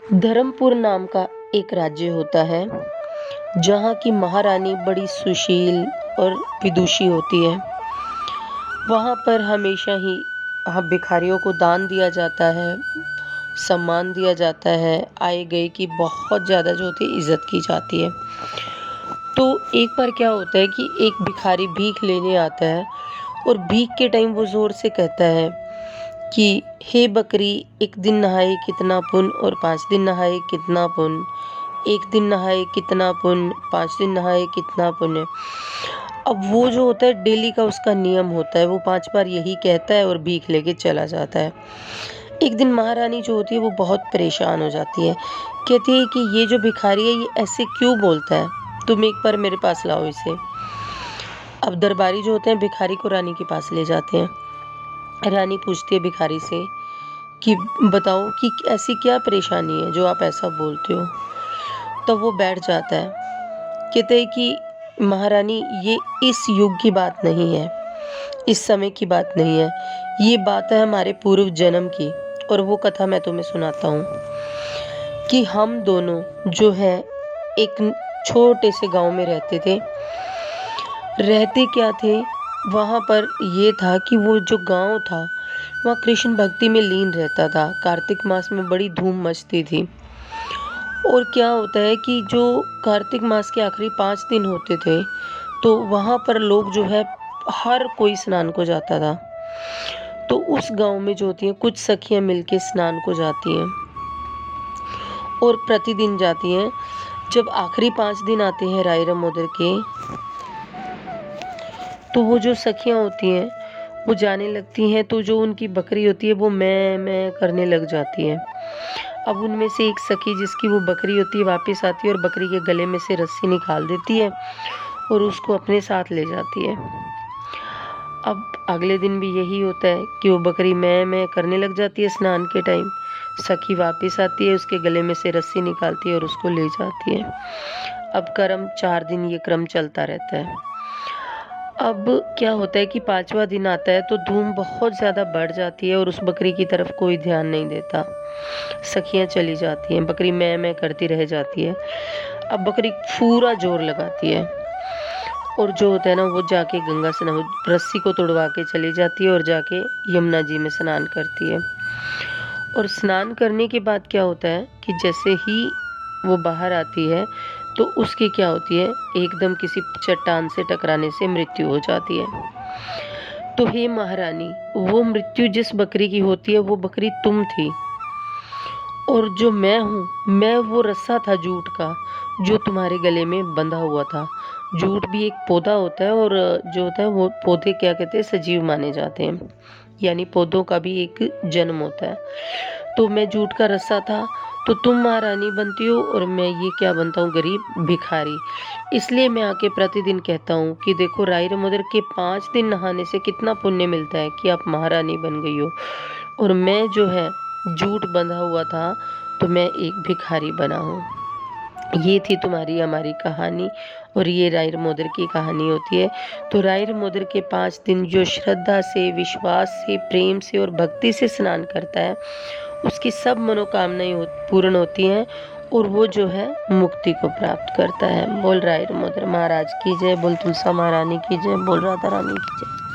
धर्मपुर नाम का एक राज्य होता है, जहाँ की महारानी बड़ी सुशील और विदुषी होती है। वहाँ पर हमेशा ही भिखारियों को दान दिया जाता है, सम्मान दिया जाता है, आए गए की बहुत ज़्यादा जो होती है इज़्ज़त की जाती है। तो एक बार क्या होता है कि एक भिखारी भीख लेने आता है और भीख के टाइम वो ज़ोर से कहता है कि हे बकरी, एक दिन नहाए कितना पुण्य और 5 दिन नहाए कितना पुण्य, एक दिन नहाए कितना पुण्य, 5 दिन नहाए कितना पुण्य। अब वो जो होता है डेली का उसका नियम होता है, वो 5 बार यही कहता है और भीख लेके चला जाता है। एक दिन महारानी जो होती है वो बहुत परेशान हो जाती है, कहती है कि ये जो भिखारी है ये ऐसे क्यों बोलता है, तुम एक बार मेरे पास लाओ इसे। अब दरबारी जो होते हैं भिखारी को रानी के पास ले जाते हैं। रानी पूछती है भिखारी से कि बताओ कि ऐसी क्या परेशानी है जो आप ऐसा बोलते हो। तब वो बैठ जाता है, कहते हैं कि महारानी ये इस युग की बात नहीं है, इस समय की बात नहीं है, ये बात है हमारे पूर्व जन्म की। और वो कथा मैं तुम्हें सुनाता हूँ कि हम दोनों जो है एक छोटे से गांव में रहते थे। रहते क्या थे वहाँ पर, ये था कि वो जो गांव था वहाँ कृष्ण भक्ति में लीन रहता था। कार्तिक मास में बड़ी धूम मचती थी। और क्या होता है कि जो कार्तिक मास के आखिरी 5 दिन होते थे तो वहाँ पर लोग जो है हर कोई स्नान को जाता था। तो उस गांव में जो होती हैं कुछ सखियां मिलके स्नान को जाती हैं और प्रतिदिन जाती हैं। जब आखिरी 5 दिन आते हैं राय दामोदर के, तो वो जो सखियां होती हैं वो जाने लगती हैं, तो जो उनकी बकरी होती है वो मैं करने लग जाती है। अब उनमें से एक सखी जिसकी वो बकरी होती है वापस आती है और बकरी के गले में से रस्सी निकाल देती है और उसको अपने साथ ले जाती है। अब अगले दिन भी यही होता है कि वो बकरी मैं करने लग जाती है स्नान के टाइम। सखी वापस आती है, उसके गले में से रस्सी निकालती है और उसको ले जाती है। अब 4 दिन ये क्रम चलता रहता है। अब क्या होता है कि 5वां दिन आता है तो धूम बहुत ज़्यादा बढ़ जाती है और उस बकरी की तरफ कोई ध्यान नहीं देता। सखियां चली जाती हैं, बकरी मैं करती रह जाती है। अब बकरी पूरा जोर लगाती है और जो होता है ना वो जाके गंगा स्नान, रस्सी को तोड़वा के चली जाती है और जाके यमुना जी में स्नान करती है। और स्नान करने के बाद क्या होता है कि जैसे ही वो बाहर आती है तो उसकी क्या होती है, एकदम किसी चट्टान से टकराने से मृत्यु हो जाती है। तो हे महारानी, वो मृत्यु जिस बकरी की होती है वो बकरी तुम थी, और जो मैं हूँ, मैं वो रस्सा था जूट का जो तुम्हारे गले में बंधा हुआ था। जूट भी एक पौधा होता है और जो होता है वो पौधे क्या कहते हैं, सजीव माने जाते हैं, यानी पौधों का भी एक जन्म होता है। तो मैं जूट का रस्सा था, तो तुम महारानी बनती हो और मैं ये क्या बनता हूँ, गरीब भिखारी। इसलिए मैं आके प्रतिदिन कहता हूँ कि देखो राय दामोदर के 5 दिन नहाने से कितना पुण्य मिलता है कि आप महारानी बन गई हो, और मैं जो है जूट बंधा हुआ था तो मैं एक भिखारी बना हूँ। ये थी तुम्हारी हमारी कहानी और ये राय दामोदर की कहानी होती है। तो राय दामोदर के 5 दिन जो श्रद्धा से, विश्वास से, प्रेम से और भक्ति से स्नान करता है उसकी सब मनोकामनाएं पूर्ण होती हैं और वो जो है मुक्ति को प्राप्त करता है। बोल राय दामोदर महाराज की जय, बोल तुलसा महारानी की जय, बोल राधा रानी की जय।